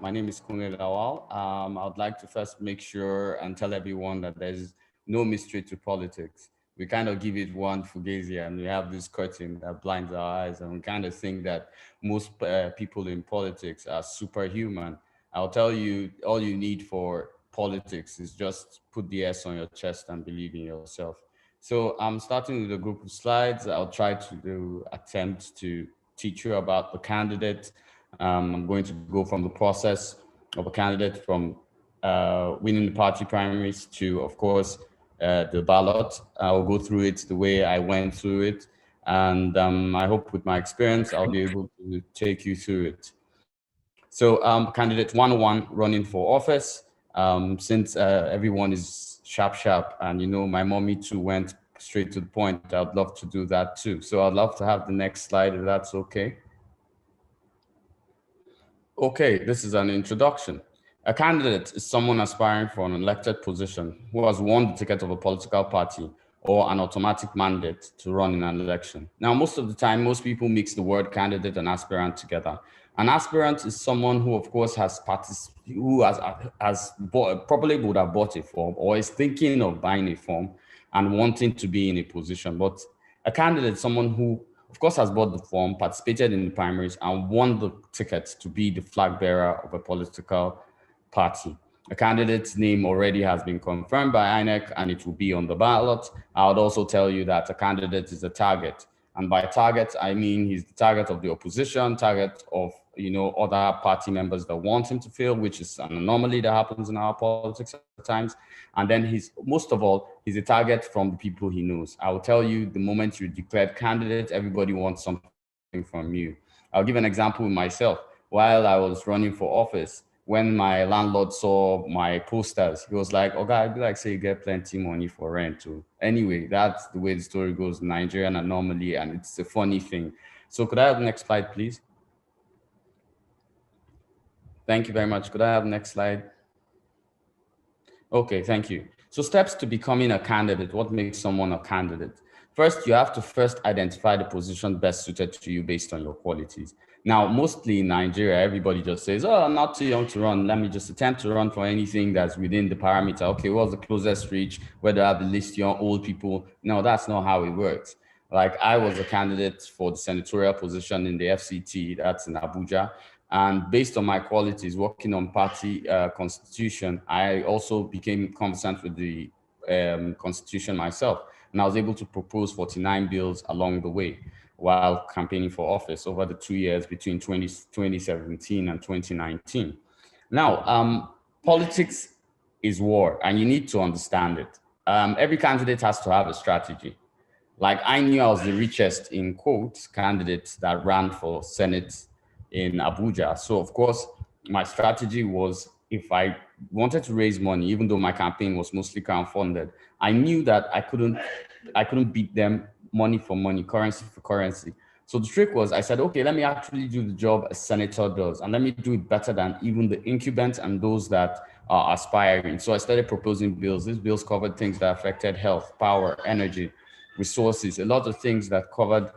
My name is Kunle Lawal. I would like to first make sure and tell everyone that there's no mystery to politics. We kind of give it one fugazi and we have this curtain that blinds our eyes, and we kind of think that most people in politics are superhuman. I'll tell you, all you need for politics is just put the S on your chest and believe in yourself. So I'm starting with a group of slides. I'll try to do attempt to teach you about the candidate. I'm going to go from the process of a candidate from winning the party primaries to, of course, the ballot. I'll go through it the way I went through it. And I hope with my experience, I'll be able to take you through it. So candidate 101 running for office. Since everyone is sharp, and my mommy too went straight to the point, I'd love to do that too. So I'd love to have the next slide if that's okay. Okay, this is an introduction. A candidate is someone aspiring for an elected position who has won the ticket of a political party or an automatic mandate to run in an election. Now, most of the time, most people mix the word candidate and aspirant together. An aspirant is someone who, of course, probably would have bought a form or is thinking of buying a form and wanting to be in a position. But a candidate is someone who, of course, has bought the form, participated in the primaries, and won the ticket to be the flag bearer of a political party. A candidate's name already has been confirmed by INEC and it will be on the ballot. I would also tell you that a candidate is a target. And by target, I mean he's the target of the opposition, target of other party members that want him to fail, which is an anomaly that happens in our politics at times. And then most of all, he's a target from the people he knows. I will tell you, the moment you're declared candidate, everybody wants something from you. I'll give an example with myself. While I was running for office, when my landlord saw my posters, he was like, "Okay, I'd be like, say you get plenty money for rent too." Anyway, that's the way the story goes, Nigerian anomaly, and it's a funny thing. So could I have the next slide, please? Thank you very much. Could I have the next slide? Okay, thank you. So steps to becoming a candidate. What makes someone a candidate? First, you have to first identify the position best suited to you based on your qualities. Now, mostly in Nigeria, everybody just says, "Oh, I'm not too young to run. Let me just attempt to run for anything that's within the parameter." Okay, what's the closest reach? Where do I have the list young, old people? No, that's not how it works. Like, I was a candidate for the senatorial position in the FCT, that's in Abuja. And based on my qualities, working on party constitution, I also became conversant with the constitution myself. And I was able to propose 49 bills along the way while campaigning for office over the 2 years between 2017 and 2019. Now, politics is war, and you need to understand it. Every candidate has to have a strategy. Like, I knew I was the richest, in quotes, candidate that ran for Senate in Abuja. So, of course, my strategy was, if I wanted to raise money, even though my campaign was mostly crowdfunded, I knew that I couldn't beat them money for money, currency for currency. So the trick was, I said, okay, let me actually do the job a senator does, and let me do it better than even the incumbents and those that are aspiring. So I started proposing bills. These bills covered things that affected health, power, energy, resources, a lot of things that covered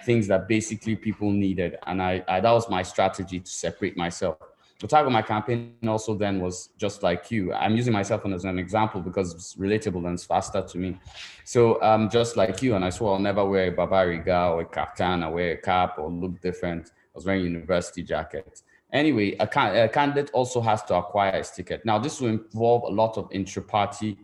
things that basically people needed. And that was my strategy to separate myself. The target of my campaign also then was just like you. I'm using myself as an example because it's relatable and it's faster to me. So just like you, and I swore I'll never wear a babariga or a kaftan or wear a cap or look different. I was wearing a university jacket. Anyway, a candidate also has to acquire a ticket. Now, this will involve a lot of intra-party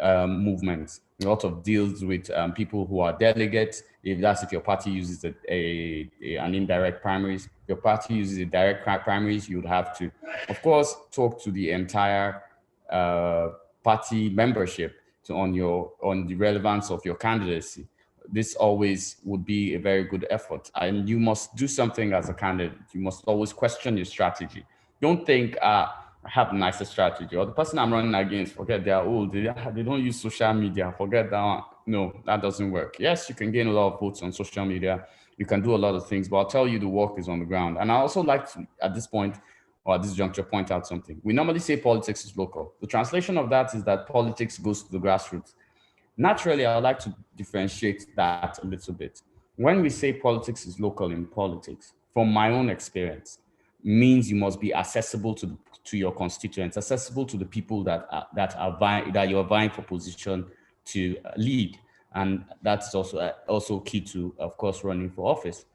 movements, a lot of deals with people who are delegates. If your party uses an indirect primaries, your party uses a direct primaries, you would have to, of course, talk to the entire party membership on the relevance of your candidacy. This always would be a very good effort, and you must do something as a candidate. You must always question your strategy. Don't think, I have a nicer strategy, or the person I'm running against, forget they're old, they don't use social media, forget that one. No, that doesn't work. Yes, you can gain a lot of votes on social media, you can do a lot of things, but I'll tell you, the work is on the ground. And I also like to, at this point, or at this juncture, point out something. We normally say politics is local. The translation of that is that politics goes to the grassroots. Naturally, I would like to differentiate that a little bit. When we say politics is local in politics, from my own experience, means you must be accessible to your constituents, accessible to the people that you're vying for position to lead, and that's also key to, of course, running for office.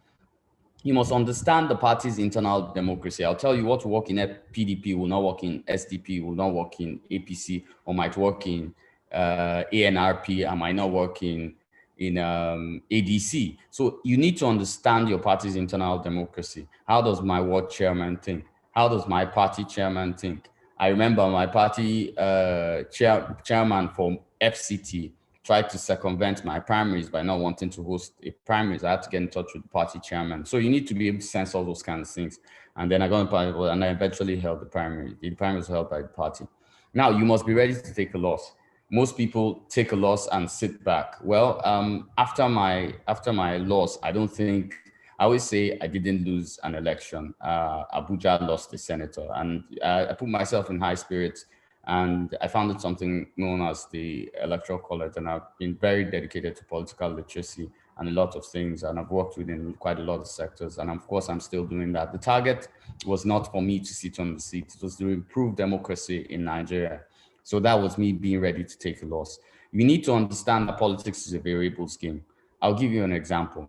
You must understand the party's internal democracy. I'll tell you what will work in PDP will not work in SDP, will not work in APC, or might work in ANRP, and might not work in ADC. So you need to understand your party's internal democracy. How does my ward chairman think? How does my party chairman think? I remember my party chairman for FCT tried to circumvent my primaries by not wanting to host a primaries. I had to get in touch with the party chairman. So you need to be able to sense all those kinds of things. And then I got in party, and I eventually held the primary. The primary was held by the party. Now you must be ready to take a loss. Most people take a loss and sit back. Well, after my loss, I always say I didn't lose an election. Abuja lost a senator, and I put myself in high spirits. And I founded something known as the Electoral College, and I've been very dedicated to political literacy and a lot of things. And I've worked within quite a lot of sectors. And of course, I'm still doing that. The target was not for me to sit on the seat. It was to improve democracy in Nigeria. So that was me being ready to take a loss. You need to understand that politics is a variables game. I'll give you an example.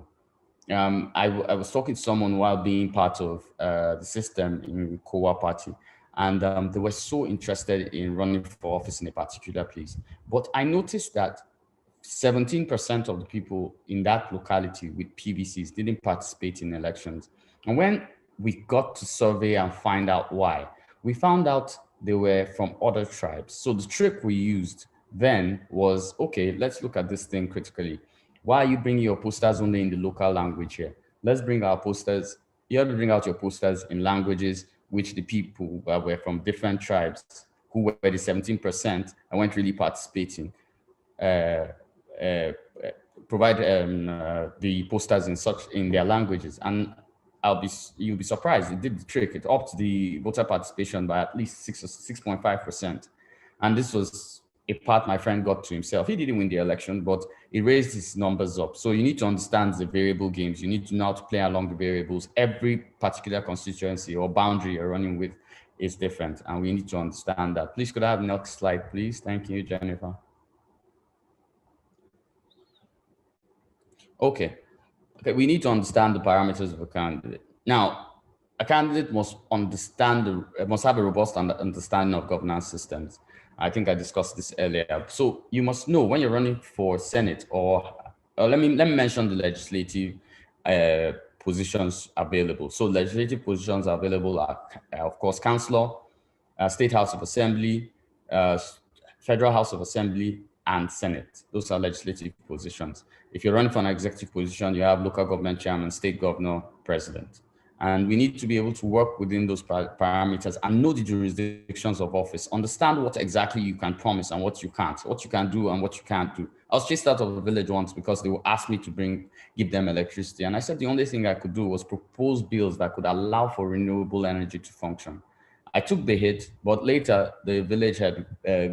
I was talking to someone while being part of the system in Kowa Party, and they were so interested in running for office in a particular place. But I noticed that 17% of the people in that locality with PVCs didn't participate in elections. And when we got to survey and find out why, we found out they were from other tribes. So the trick we used then was, okay, let's look at this thing critically. Why are you bringing your posters only in the local language here? Let's bring our posters. You have to bring out your posters in languages which the people were from different tribes who were the 17% and weren't really participating, provide the posters in their languages. And you'll be surprised, it did the trick. It upped the voter participation by at least 6.5%. And this was a part my friend got to himself. He didn't win the election, but it raised his numbers up. So you need to understand the variable games. You need to know how to play along the variables. Every particular constituency or boundary you're running with is different, and we need to understand that. Please, could I have the next slide, please? Thank you, Jennifer. Okay, we need to understand the parameters of a candidate. Now, a candidate must have a robust understanding of governance systems. I think I discussed this earlier. So you must know when you're running for Senate, or let me mention the legislative positions available. So legislative positions available are, of course, councillor, State House of Assembly, Federal House of Assembly, and Senate. Those are legislative positions. If you're running for an executive position, you have local government chairman, state governor, president. And we need to be able to work within those parameters and know the jurisdictions of office, understand what exactly you can promise and what you can't, what you can do and what you can't do. I was chased out of the village once because they were asked me to give them electricity. And I said the only thing I could do was propose bills that could allow for renewable energy to function. I took the hit, but later the village had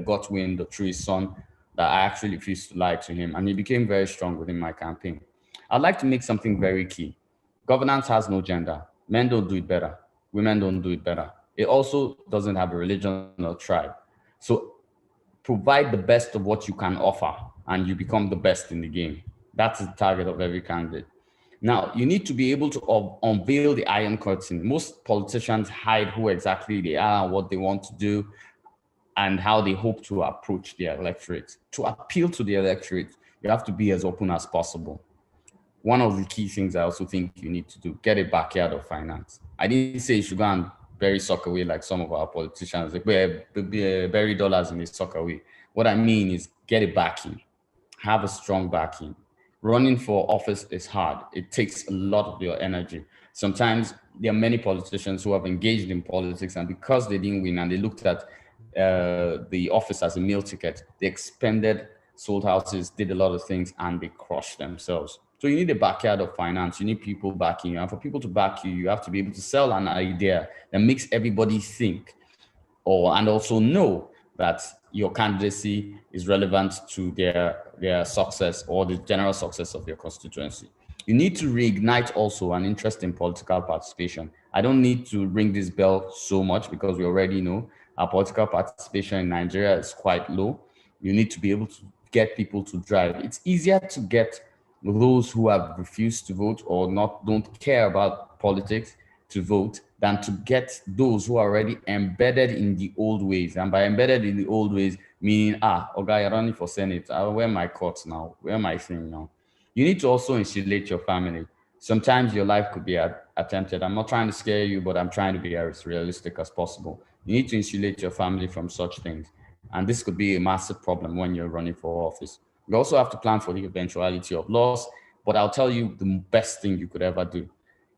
got wind through his son that I actually refused to lie to him, and he became very strong within my campaign. I'd like to make something very key. Governance has no gender. Men don't do it better. Women don't do it better. It also doesn't have a religion or tribe. So provide the best of what you can offer, and you become the best in the game. That's the target of every candidate. Now, you need to be able to unveil the iron curtain. Most politicians hide who exactly they are and what they want to do and how they hope to approach their electorate. To appeal to the electorate, you have to be as open as possible. One of the key things I also think you need to do, get a backyard of finance. I didn't say you should go and bury soccer away like some of our politicians, like bury dollars in a soccer away. What I mean is get a backing, have a strong backing. Running for office is hard. It takes a lot of your energy. Sometimes there are many politicians who have engaged in politics, and because they didn't win and they looked at the office as a meal ticket, they expended, sold houses, did a lot of things, and they crushed themselves. So you need a backyard of finance. You need people backing you. And for people to back you, you have to be able to sell an idea that makes everybody think and also know that your candidacy is relevant to their success or the general success of your constituency. You need to reignite also an interest in political participation. I don't need to ring this bell so much because we already know our political participation in Nigeria is quite low. You need to be able to get people to drive. It's easier to get those who have refused to vote or not don't care about politics to vote than to get those who are already embedded in the old ways. And by embedded in the old ways, meaning, okay, you're running for Senate. Where am I caught now? Where am I saying now? You need to also insulate your family. Sometimes your life could be attempted. I'm not trying to scare you, but I'm trying to be as realistic as possible. You need to insulate your family from such things. And this could be a massive problem when you're running for office. You also have to plan for the eventuality of loss. But I'll tell you the best thing you could ever do.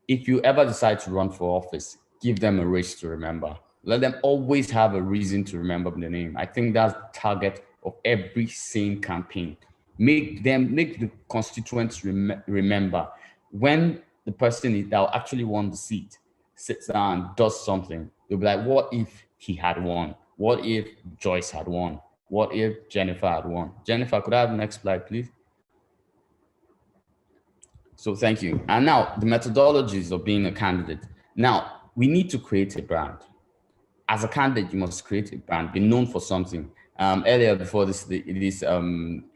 If you ever decide to run for office, give them a race to remember. Let them always have a reason to remember the name. I think that's the target of every sane campaign. Make the constituents remember when the person that actually won the seat sits down and does something. They'll be like, what if he had won? What if Joyce had won? What if Jennifer had won? Jennifer, could I have the next slide, please? So thank you. And now the methodologies of being a candidate. Now we need to create a brand. As a candidate, you must create a brand, be known for something. Earlier, before this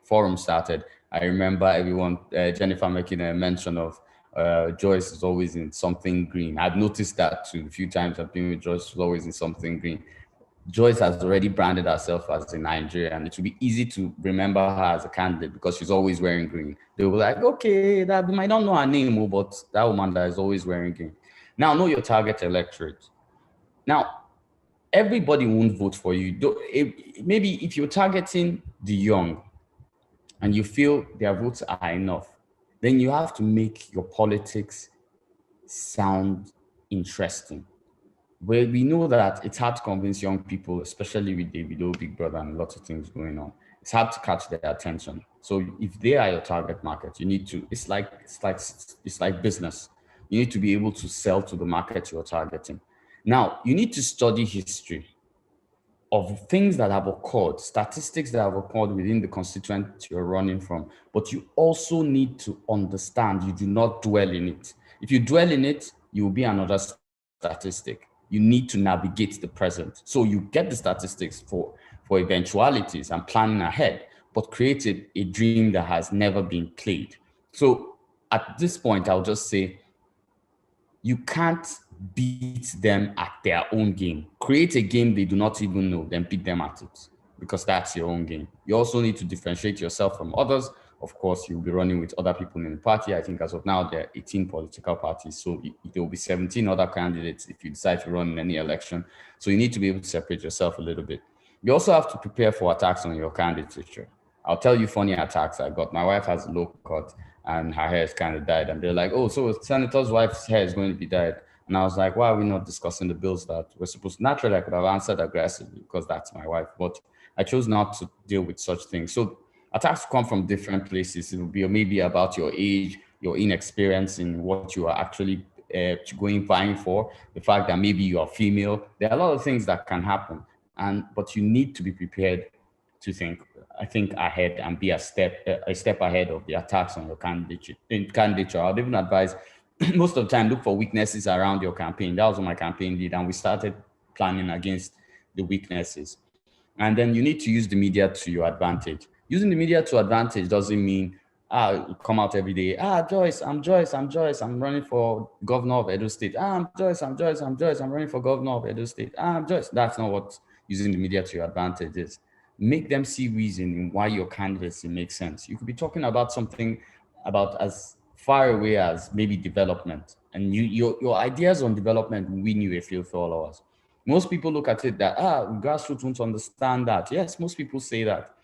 forum started, I remember everyone, Jennifer making a mention of Joyce is always in something green. I've noticed that too. A few times I've been with Joyce, she's always in something green. Joyce has already branded herself as a Nigerian, and it will be easy to remember her as a candidate because she's always wearing green. They will be like, okay, that we might not know her name, but that woman that is always wearing green. Now, know your target electorate. Now, everybody won't vote for you. Maybe if you're targeting the young and you feel their votes are enough, then you have to make your politics sound interesting. Where we know that it's hard to convince young people, especially with Davido, Big Brother, and lots of things going on. It's hard to catch their attention. So if they are your target market, you need to. It's like business. You need to be able to sell to the market you're targeting. Now you need to study history of things that have occurred, statistics that have occurred within the constituent you're running from. But you also need to understand you do not dwell in it. If you dwell in it, you will be another statistic. You need to navigate the present. So you get the statistics for eventualities and planning ahead, but create a dream that has never been played. So at this point, I'll just say, you can't beat them at their own game. Create a game they do not even know, then beat them at it, because that's your own game. You also need to differentiate yourself from others. Of course, you'll be running with other people in the party. I think as of now, there are 18 political parties. So there will be 17 other candidates if you decide to run in any election. So you need to be able to separate yourself a little bit. You also have to prepare for attacks on your candidature. I'll tell you funny attacks I got. My wife has a low cut and her hair is kind of dyed. And they're like, oh, so senator's wife's hair is going to be dyed. And I was like, why are we not discussing the bills that we're supposed to? Naturally, I could have answered aggressively because that's my wife, but I chose not to deal with such things. So attacks come from different places. It will be maybe about your age, your inexperience in what you are actually vying for, the fact that maybe you are female. There are a lot of things that can happen, but you need to be prepared to think ahead and be a step ahead of the attacks on your candidature. I'd even advise most of the time, look for weaknesses around your campaign. That was what my campaign did. And we started planning against the weaknesses. And then you need to use the media to your advantage. Using the media to advantage doesn't mean, come out every day. Joyce, I'm Joyce, I'm running for governor of Edo State. I'm Joyce, I'm running for governor of Edo State. I'm Joyce. That's not what using the media to your advantage is. Make them see reason in why your candidacy makes sense. You could be talking about something about as far away as maybe development, and your ideas on development win you a few followers. Most people look at it that grassroots won't understand that. Yes, most people say that,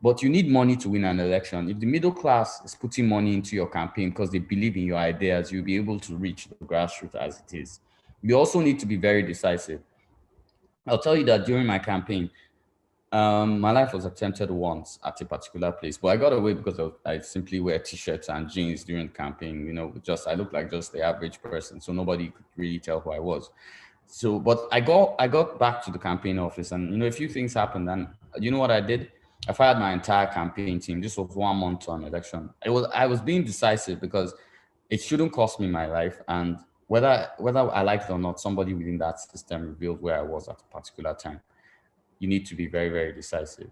but you need money to win an election. If the middle class is putting money into your campaign because they believe in your ideas, you'll be able to reach the grassroots as it is. You also need to be very decisive. I'll tell you that during my campaign, my life was attempted once at a particular place, but I got away because I simply wear t-shirts and jeans during the campaign. I looked like just the average person, so nobody could really tell who I was. So, but I got back to the campaign office, and a few things happened. And you know what I did? I fired my entire campaign team. This was 1 month on election. I was being decisive because it shouldn't cost me my life. And whether I like it or not, somebody within that system revealed where I was at a particular time. You need to be very, very decisive.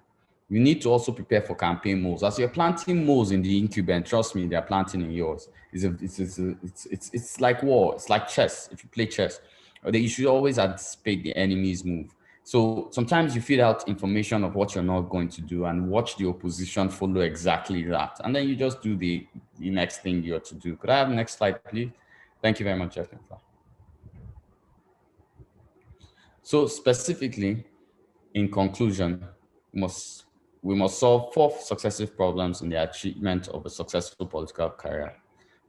You need to also prepare for campaign moves. As you're planting moles in the incumbent, trust me, they're planting in yours. It's like war. It's like chess. If you play chess, you should always anticipate the enemy's move. So sometimes you feed out information of what you're not going to do and watch the opposition follow exactly that. And then you just do the next thing you're to do. Could I have the next slide, please? Thank you very much, Jeff. So specifically, in conclusion, we must solve four successive problems in the achievement of a successful political career.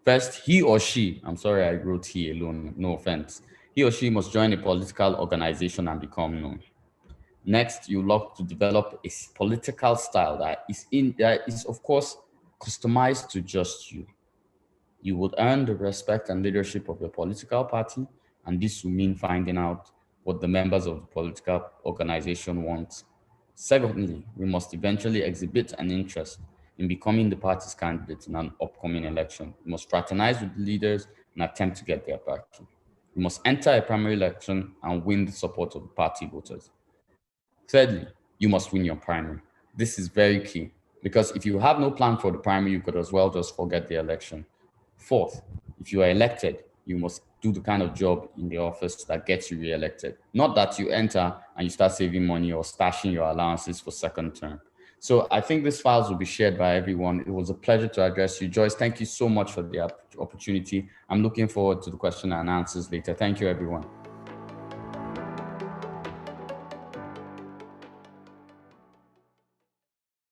First, he or she, I'm sorry I wrote he alone, no offense. He or she must join a political organization and become known. Next, you look to develop a political style that is of course customized to just you. You would earn the respect and leadership of your political party, and this will mean finding out what the members of the political organization want. Secondly, we must eventually exhibit an interest in becoming the party's candidate in an upcoming election. We must fraternize with the leaders and attempt to get their backing. We must enter a primary election and win the support of the party voters. Thirdly, you must win your primary. This is very key because if you have no plan for the primary, you could as well just forget the election. Fourth, if you are elected, you must do the kind of job in the office that gets you re-elected. Not that you enter and you start saving money or stashing your allowances for second term. So I think these files will be shared by everyone. It was a pleasure to address you. Joyce, thank you so much for the opportunity. I'm looking forward to the question and answers later. Thank you, everyone.